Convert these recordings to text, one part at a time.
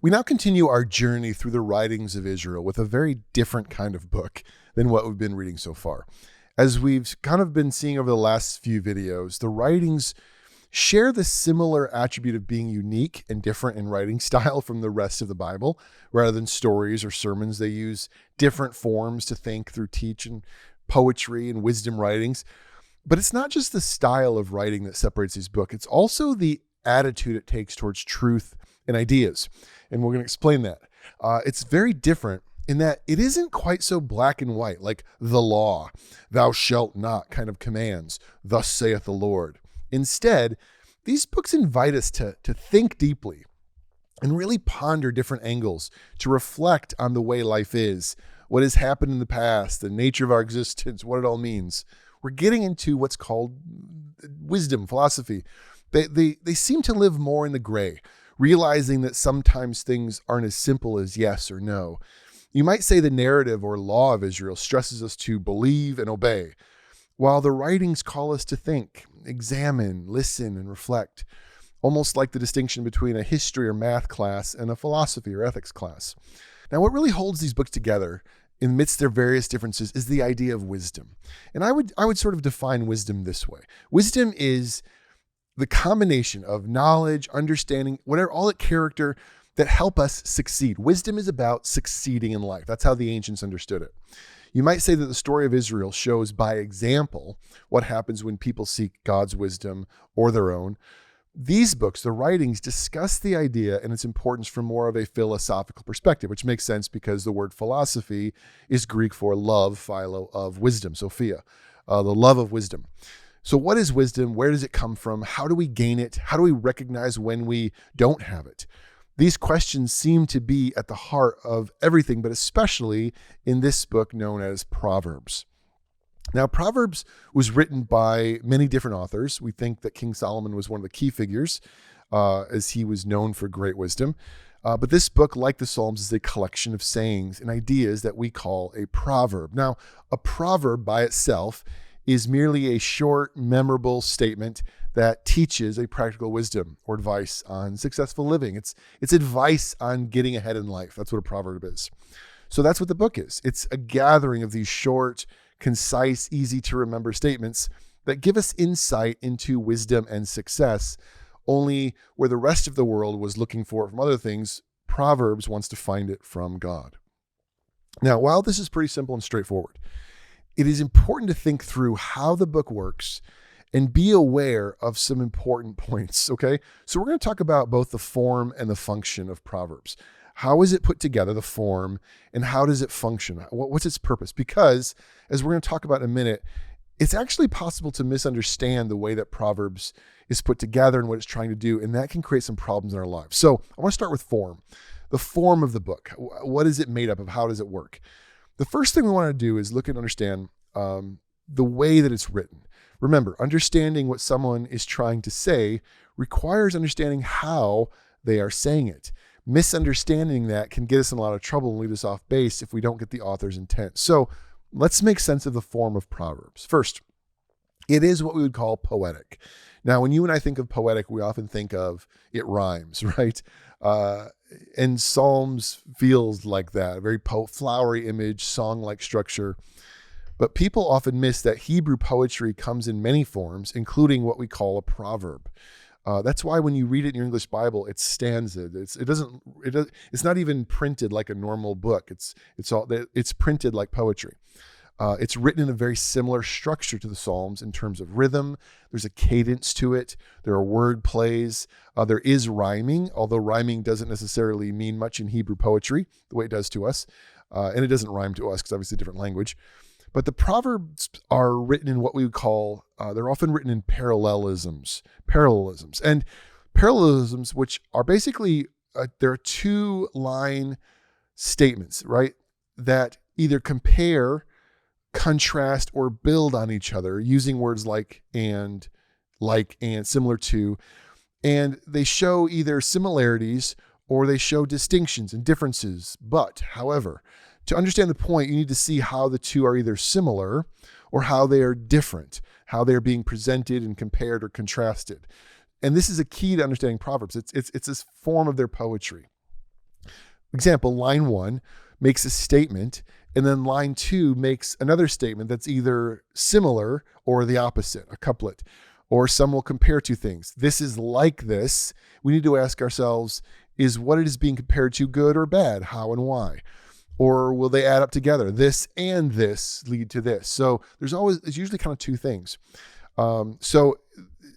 We now continue our journey through the writings of Israel with a very different kind of book than what we've been reading so far. As we've kind of been seeing over the last few videos, the writings share the similar attribute of being unique and different in writing style from the rest of the Bible. Rather than stories or sermons, they use different forms to think through, teach, and poetry and wisdom writings. But it's not just the style of writing that separates these books. It's also the attitude it takes towards truth and ideas. And we're going to explain that. It's very different in that it isn't quite so black and white, like the law, thou shalt not kind of commands, thus saith the Lord. Instead, these books invite us to think deeply and really ponder different angles, to reflect on the way life is, what has happened in the past, the nature of our existence, what it all means. We're getting into what's called wisdom, philosophy. They seem to live more in the gray, realizing that sometimes things aren't as simple as yes or no. You might say the narrative or law of Israel stresses us to believe and obey, while the writings call us to think, examine, listen, and reflect, almost like the distinction between a history or math class and a philosophy or ethics class. Now, what really holds these books together amidst their various differences is the idea of wisdom. And I would sort of define wisdom this way. Wisdom is the combination of knowledge, understanding, whatever, all that character that help us succeed. Wisdom is about succeeding in life. That's how the ancients understood it. You might say that the story of Israel shows by example what happens when people seek God's wisdom or their own. These books, the writings, discuss the idea and its importance from more of a philosophical perspective, which makes sense because the word philosophy is Greek for love, philo, of wisdom, Sophia, the love of wisdom. So what is wisdom? Where does it come from? How do we gain it? How do we recognize when we don't have it? These questions seem to be at the heart of everything, but especially in this book known as Proverbs. Now, Proverbs was written by many different authors. We think that King Solomon was one of the key figures, as he was known for great wisdom. But this book, like the Psalms, is a collection of sayings and ideas that we call a proverb. Now, a proverb by itself is merely a short, memorable statement that teaches a practical wisdom or advice on successful living. It's advice on getting ahead in life. That's what a proverb is. So that's what the book is. It's a gathering of these short, concise, easy to remember statements that give us insight into wisdom and success. Only where the rest of the world was looking for it from other things, Proverbs wants to find it from God. Now, while this is pretty simple and straightforward, it is important to think through how the book works and be aware of some important points, okay? So we're going to talk about both the form and the function of Proverbs. How is it put together, the form, and how does it function? What's its purpose? Because, as we're going to talk about in a minute, it's actually possible to misunderstand the way that Proverbs is put together and what it's trying to do, and that can create some problems in our lives. So I want to start with form. The form of the book. What is it made up of? How does it work? The first thing we want to do is look and understand the way that it's written. Remember, understanding what someone is trying to say requires understanding how they are saying it. Misunderstanding that can get us in a lot of trouble and lead us off base if we don't get the author's intent. So let's make sense of the form of Proverbs. First, it is what we would call poetic. Now, when you and I think of poetic, we often think of it rhymes, right? And Psalms feels like that, a very flowery image, song-like structure. But people often miss that Hebrew poetry comes in many forms, including what we call a proverb. That's why when you read it in your English Bible, it's stanza. It's not even printed like a normal book. It's printed like poetry. It's written in a very similar structure to the Psalms in terms of rhythm. There's a cadence to it. There are word plays. There is rhyming, although rhyming doesn't necessarily mean much in Hebrew poetry the way it does to us. And it doesn't rhyme to us because obviously a different language. But the Proverbs are written in what we would call, they're often written in parallelisms, and parallelisms, which are basically, there are two-line statements, right, that either compare, contrast, or build on each other using words like, and, similar to, and they show either similarities or they show distinctions and differences. But, however, to understand the point, you need to see how the two are either similar or how they are different, how they're being presented and compared or contrasted. And this is a key to understanding Proverbs. It's this form of their poetry. Example, line 1 makes a statement, and then line 2 makes another statement that's either similar or the opposite, a couplet. Or some will compare two things. This is like this. We need to ask ourselves, is what it is being compared to good or bad? How and why? Or will they add up together? This and this lead to this. So it's usually kind of two things. So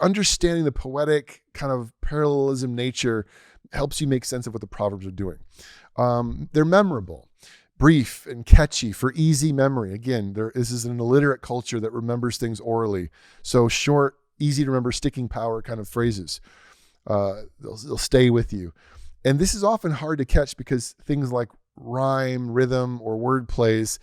understanding the poetic kind of parallelism nature helps you make sense of what the Proverbs are doing. They're memorable, brief and catchy for easy memory. Again, this is an illiterate culture that remembers things orally. So short, easy to remember, sticking power kind of phrases. They'll stay with you. And this is often hard to catch because things like rhyme, rhythm, or word plays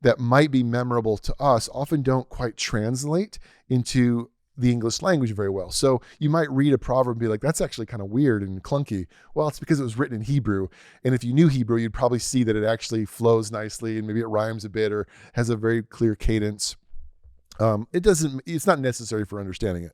that might be memorable to us often don't quite translate into the English language very well. So you might read a proverb and be like, that's actually kind of weird and clunky. Well, it's because it was written in Hebrew. And if you knew Hebrew, you'd probably see that it actually flows nicely and maybe it rhymes a bit or has a very clear cadence. It's not necessary for understanding it.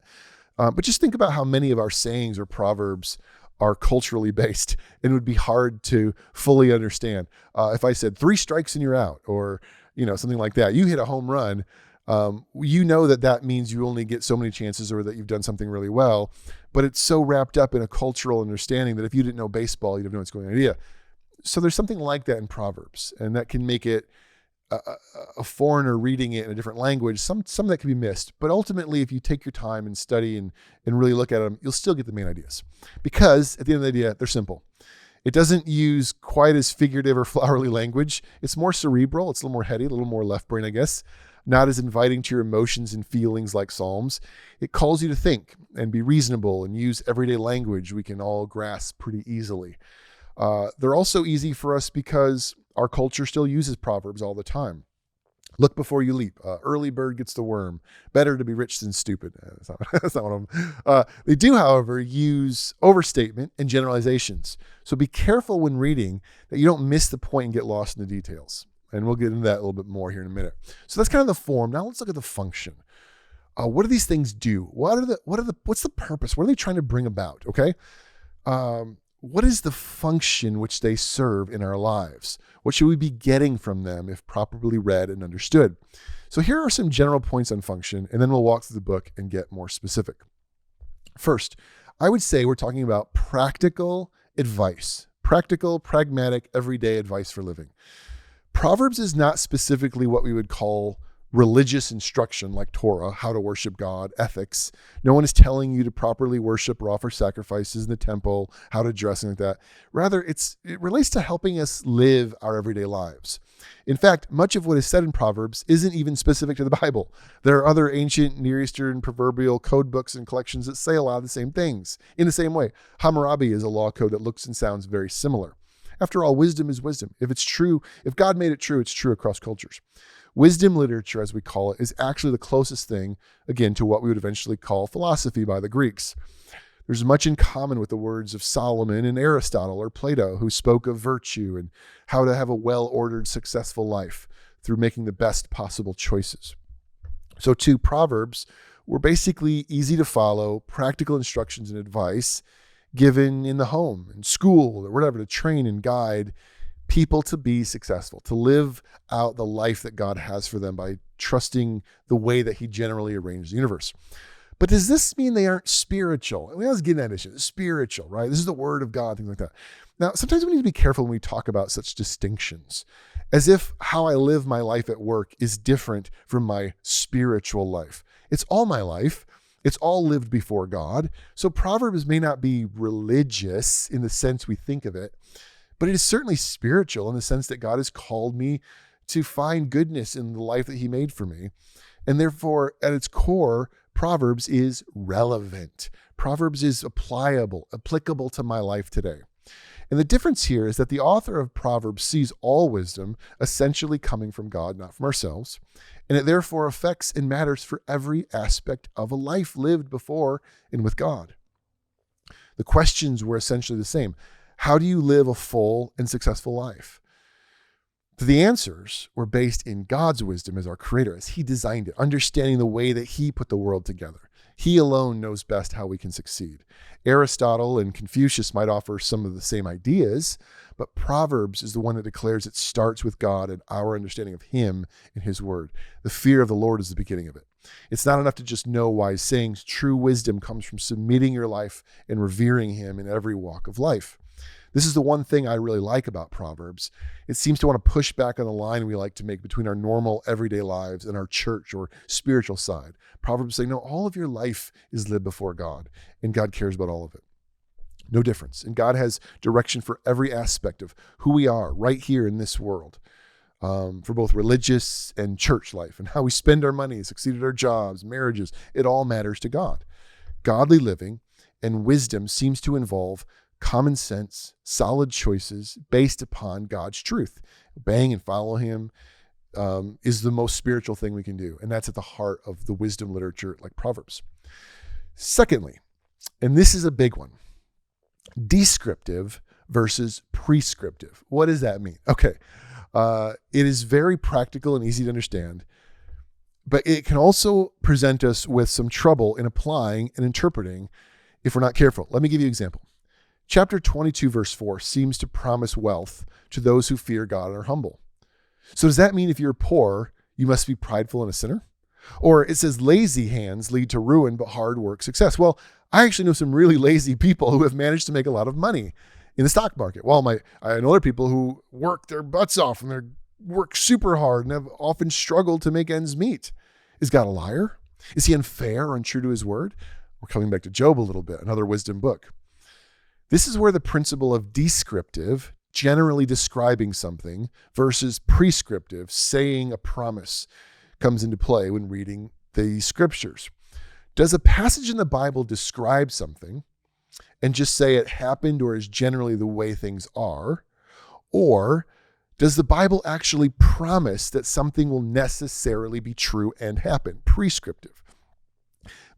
But just think about how many of our sayings or proverbs are culturally based and would be hard to fully understand. If I said 3 strikes and you're out, or, something like that, you hit a home run, that means you only get so many chances or that you've done something really well, but it's so wrapped up in a cultural understanding that if you didn't know baseball, you'd have no idea. So there's something like that in Proverbs, and that can make it a foreigner reading it in a different language. Some of that can be missed, but ultimately, if you take your time and study and really look at them, you'll still get the main ideas, because at the end of the day, they're simple. It doesn't use quite as figurative or flowery language. It's more cerebral. It's a little more heady, a little more left brain, I guess. Not as inviting to your emotions and feelings like Psalms. It calls you to think and be reasonable and use everyday language we can all grasp pretty easily. They're also easy for us because our culture still uses Proverbs all the time. Look before you leap. Early bird gets the worm. Better to be rich than stupid. That's not one of them. They do, however, use overstatement and generalizations. So be careful when reading that you don't miss the point and get lost in the details. And we'll get into that a little bit more here in a minute. So that's kind of the form. Now let's look at the function. What do these things do? What's the purpose? What are they trying to bring about? Okay. What is the function which they serve in our lives? What should we be getting from them if properly read and understood? So here are some general points on function, and then we'll walk through the book and get more specific. First, I would say we're talking about practical advice, practical, pragmatic, everyday advice for living. Proverbs is not specifically what we would call religious instruction like Torah, how to worship God, ethics. No one is telling you to properly worship or offer sacrifices in the temple, how to dress, and like that. Rather, it relates to helping us live our everyday lives. In fact, much of what is said in Proverbs isn't even specific to the Bible. There are other ancient Near Eastern proverbial code books and collections that say a lot of the same things in the same way. Hammurabi is a law code that looks and sounds very similar. After all, wisdom is wisdom. If it's true, if God made it true, it's true across cultures. Wisdom literature, as we call it, is actually the closest thing, again, to what we would eventually call philosophy by the Greeks. There's much in common with the words of Solomon and Aristotle or Plato, who spoke of virtue and how to have a well-ordered, successful life through making the best possible choices. So too, Proverbs were basically easy to follow, practical instructions and advice given in the home, in school, or whatever, to train and guide people to be successful, to live out the life that God has for them by trusting the way that he generally arranged the universe. But does this mean they aren't spiritual? And we always get that issue, spiritual, right? This is the word of God, things like that. Now, sometimes we need to be careful when we talk about such distinctions, as if how I live my life at work is different from my spiritual life. It's all my life. It's all lived before God. So Proverbs may not be religious in the sense we think of it, but it is certainly spiritual in the sense that God has called me to find goodness in the life that he made for me. And therefore, at its core, Proverbs is relevant. Proverbs is applicable to my life today. And the difference here is that the author of Proverbs sees all wisdom essentially coming from God, not from ourselves. And it therefore affects and matters for every aspect of a life lived before and with God. The questions were essentially the same. How do you live a full and successful life? The answers were based in God's wisdom as our creator, as he designed it, understanding the way that he put the world together. He alone knows best how we can succeed. Aristotle and Confucius might offer some of the same ideas, but Proverbs is the one that declares it starts with God and our understanding of him and his word. The fear of the Lord is the beginning of it. It's not enough to just know wise sayings. True wisdom comes from submitting your life and revering him in every walk of life. This is the one thing I really like about Proverbs. It seems to want to push back on the line we like to make between our normal everyday lives and our church or spiritual side. Proverbs say, no, all of your life is lived before God, and God cares about all of it. No difference. And God has direction for every aspect of who we are right here in this world, for both religious and church life, and how we spend our money, succeed at our jobs, marriages. It all matters to God. Godly living and wisdom seems to involve common sense, solid choices based upon God's truth. Obeying and follow him is the most spiritual thing we can do. And that's at the heart of the wisdom literature like Proverbs. Secondly, and this is a big one, descriptive versus prescriptive. What does that mean? Okay. It is very practical and easy to understand, but it can also present us with some trouble in applying and interpreting if we're not careful. Let me give you an example. Chapter 22, verse 4 seems to promise wealth to those who fear God and are humble. So does that mean if you're poor, you must be prideful and a sinner? Or it says lazy hands lead to ruin, but hard work success. Well, I actually know some really lazy people who have managed to make a lot of money in the stock market. Well, I know other people who work their butts off and they work super hard and have often struggled to make ends meet. Is God a liar? Is he unfair or untrue to his word? We're coming back to Job a little bit, another wisdom book. This is where the principle of descriptive, generally describing something, versus prescriptive, saying a promise, comes into play when reading the scriptures. Does a passage in the Bible describe something and just say it happened or is generally the way things are? Or does the Bible actually promise that something will necessarily be true and happen? Prescriptive.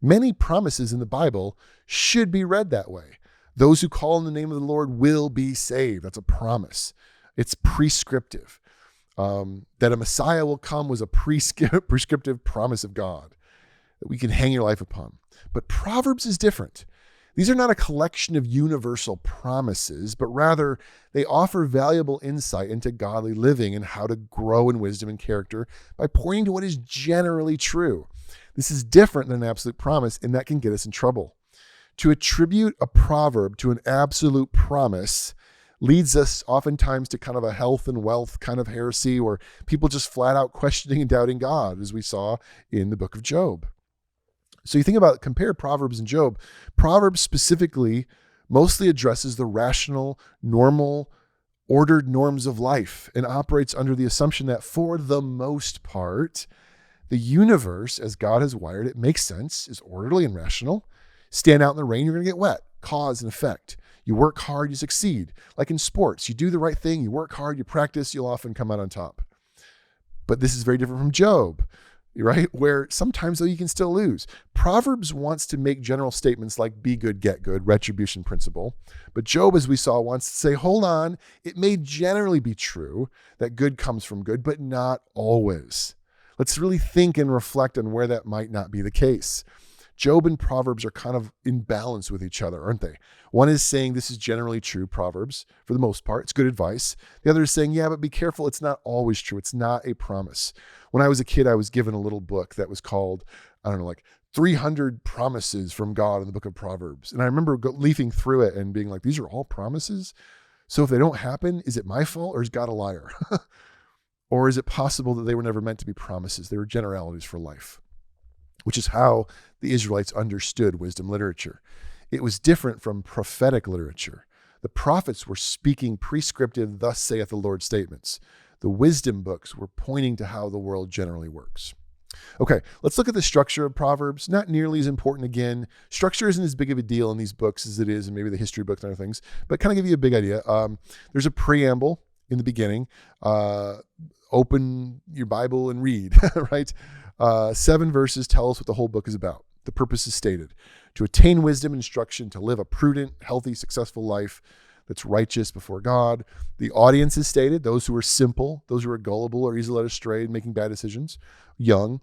Many promises in the Bible should be read that way. Those who call on the name of the Lord will be saved. That's a promise. It's prescriptive. That a Messiah will come was a prescriptive promise of God that we can hang your life upon. But Proverbs is different. These are not a collection of universal promises, but rather they offer valuable insight into godly living and how to grow in wisdom and character by pointing to what is generally true. This is different than an absolute promise, and that can get us in trouble. To attribute a proverb to an absolute promise leads us oftentimes to kind of a health and wealth kind of heresy where people just flat out questioning and doubting God, as we saw in the book of Job. So you think about, compare Proverbs and Job. Proverbs specifically mostly addresses the rational, normal, ordered norms of life and operates under the assumption that for the most part, the universe, as God has wired it, makes sense, is orderly and rational. Stand out in the rain, you're going to get wet. Cause and effect. You work hard, you succeed. Like in sports, you do the right thing, you work hard, you practice, you'll often come out on top. But this is very different from Job, right? Where sometimes, though, you can still lose. Proverbs wants to make general statements like be good, get good, retribution principle. But Job, as we saw, wants to say, hold on, it may generally be true that good comes from good, but not always. Let's really think and reflect on where that might not be the case. Job and Proverbs are kind of in balance with each other, aren't they? One is saying this is generally true, Proverbs, for the most part. It's good advice. The other is saying, yeah, but be careful. It's not always true. It's not a promise. When I was a kid, I was given a little book that was called, 300 promises from God in the book of Proverbs. And I remember leafing through it and being like, these are all promises? So if they don't happen, is it my fault or is God a liar? Or is it possible that they were never meant to be promises? They were generalities for life, which is how the Israelites understood wisdom literature. It was different from prophetic literature. The prophets were speaking prescriptive, thus saith the Lord statements. The wisdom books were pointing to how the world generally works. Okay, let's look at the structure of Proverbs. Not nearly as important again. Structure isn't as big of a deal in these books as it is in maybe the history books and other things, but kind of give you a big idea. There's a preamble in the beginning. Open your Bible and read, right? 7 verses tell us what the whole book is about. The purpose is stated: to attain wisdom and instruction, to live a prudent, healthy, successful life that's righteous before God. The audience is stated: those who are simple, those who are gullible or easily led astray, making bad decisions, young.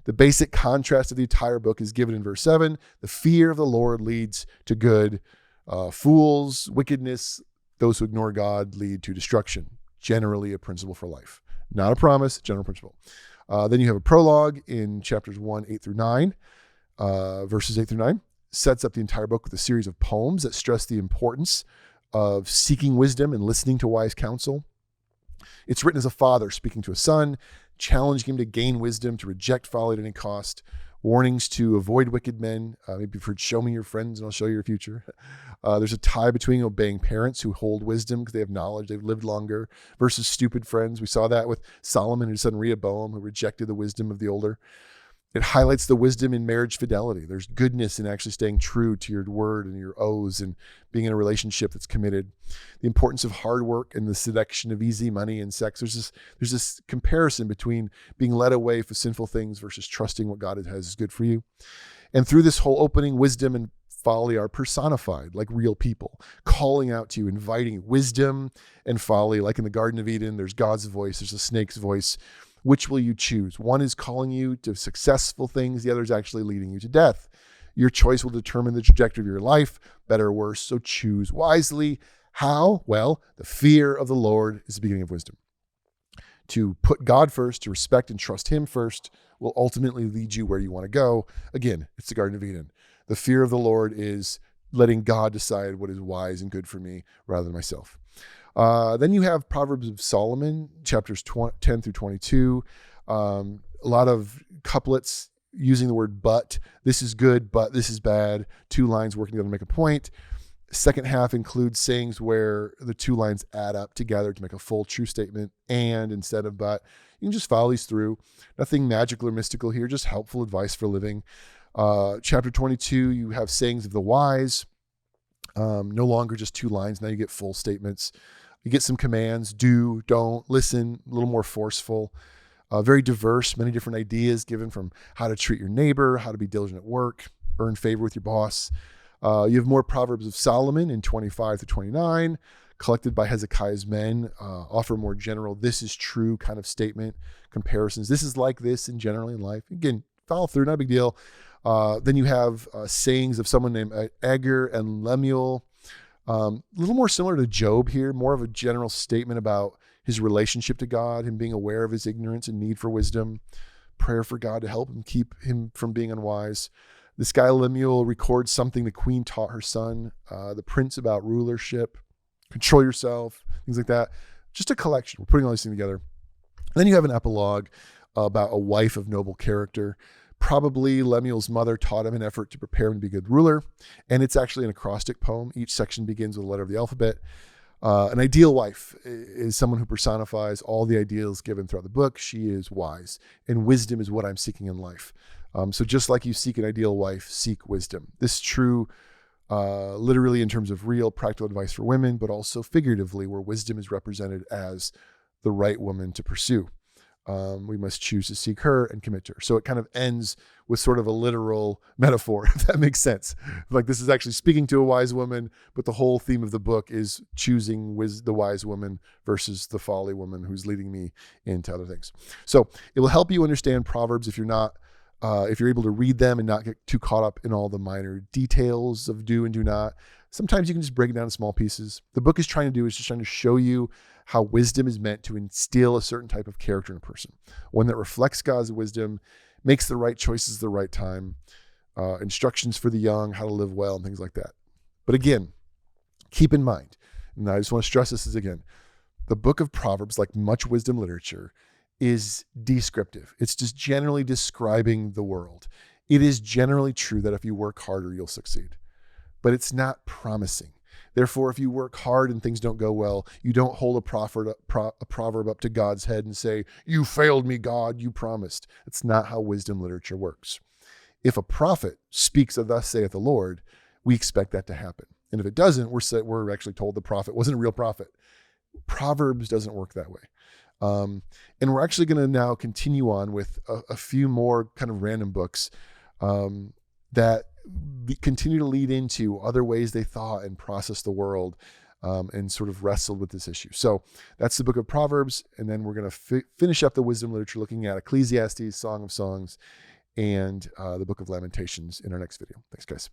The basic contrast of the entire book is given in verse 7. The fear of the Lord leads to good. Fools, wickedness, those who ignore God lead to destruction. Generally a principle for life. Not a promise, general principle. Then you have a prologue in chapters 1, 8 through 9, verses 8 through 9. Sets up the entire book with a series of poems that stress the importance of seeking wisdom and listening to wise counsel. It's written as a father speaking to a son, challenging him to gain wisdom, to reject folly at any cost, warnings to avoid wicked men. Maybe you've heard, show me your friends and I'll show you your future. There's a tie between obeying parents who hold wisdom because they have knowledge, they've lived longer, versus stupid friends. We saw that with Solomon and his son Rehoboam, who rejected the wisdom of the older. It highlights the wisdom in marriage fidelity. There's goodness in actually staying true to your word and your oaths and being in a relationship that's committed. The importance of hard work and the seduction of easy money and sex. There's this comparison between being led away for sinful things versus trusting what God has is good for you. And through this whole opening, wisdom and folly are personified like real people, calling out to you, inviting wisdom and folly. Like in the Garden of Eden, there's God's voice, there's a snake's voice. Which will you choose? One is calling you to successful things. The other is actually leading you to death. Your choice will determine the trajectory of your life, better or worse. So choose wisely. How? Well, the fear of the Lord is the beginning of wisdom. To put God first, to respect and trust him first, will ultimately lead you where you want to go. Again, it's the Garden of Eden. The fear of the Lord is letting God decide what is wise and good for me rather than myself. Then you have Proverbs of Solomon, chapters 10 through 22. A lot of couplets using the word but. This is good, but this is bad. 2 lines working together to make a point. Second half includes sayings where the 2 lines add up together to make a full true statement, and instead of but. You can just follow these through. Nothing magical or mystical here, just helpful advice for living. Chapter 22, you have sayings of the wise. No longer just 2 lines. Now you get full statements. You get some commands, do, don't, listen, a little more forceful. Very diverse, many different ideas given from how to treat your neighbor, how to be diligent at work, earn favor with your boss. You have more Proverbs of Solomon in 25 to 29, collected by Hezekiah's men, offer more general, this is true kind of statement, comparisons. This is like this in generally in life. Again, follow through, not a big deal. Then you have sayings of someone named Agur and Lemuel. A little more similar to Job here, more of a general statement about his relationship to God, him being aware of his ignorance and need for wisdom, prayer for God to help him keep him from being unwise. This guy Lemuel records something the queen taught her son, the prince about rulership, control yourself, things like that. Just a collection. We're putting all these things together. And then you have an epilogue about a wife of noble character. Probably Lemuel's mother taught him an effort to prepare him to be a good ruler. And it's actually an acrostic poem. Each section begins with a letter of the alphabet. An ideal wife is someone who personifies all the ideals given throughout the book. She is wise, and wisdom is what I'm seeking in life. So just like you seek an ideal wife, seek wisdom. This is true literally in terms of real practical advice for women, but also figuratively where wisdom is represented as the right woman to pursue. We must choose to seek her and commit to her. So it kind of ends with sort of a literal metaphor, if that makes sense. Like this is actually speaking to a wise woman, but the whole theme of the book is choosing the wise woman versus the folly woman who's leading me into other things. So it will help you understand Proverbs if you're able to read them and not get too caught up in all the minor details of do and do not. Sometimes you can just break it down in small pieces. The book is trying to show you how wisdom is meant to instill a certain type of character in a person. One that reflects God's wisdom, makes the right choices at the right time, instructions for the young, how to live well, and things like that. But again, keep in mind, and I just want to stress this again, the book of Proverbs, like much wisdom literature, is descriptive. It's just generally describing the world. It is generally true that if you work harder, you'll succeed. But it's not promising. Therefore, if you work hard and things don't go well, you don't hold a proverb up to God's head and say, you failed me, God, you promised. It's not how wisdom literature works. If a prophet speaks of thus saith the Lord, we expect that to happen. And if it doesn't, we're actually told the prophet wasn't a real prophet. Proverbs doesn't work that way. And we're actually going to now continue on with a few more kind of random books that continue to lead into other ways they thought and processed the world and sort of wrestled with this issue. So that's the book of Proverbs. And then we're going to finish up the wisdom literature looking at Ecclesiastes, Song of Songs, and the book of Lamentations in our next video. Thanks, guys.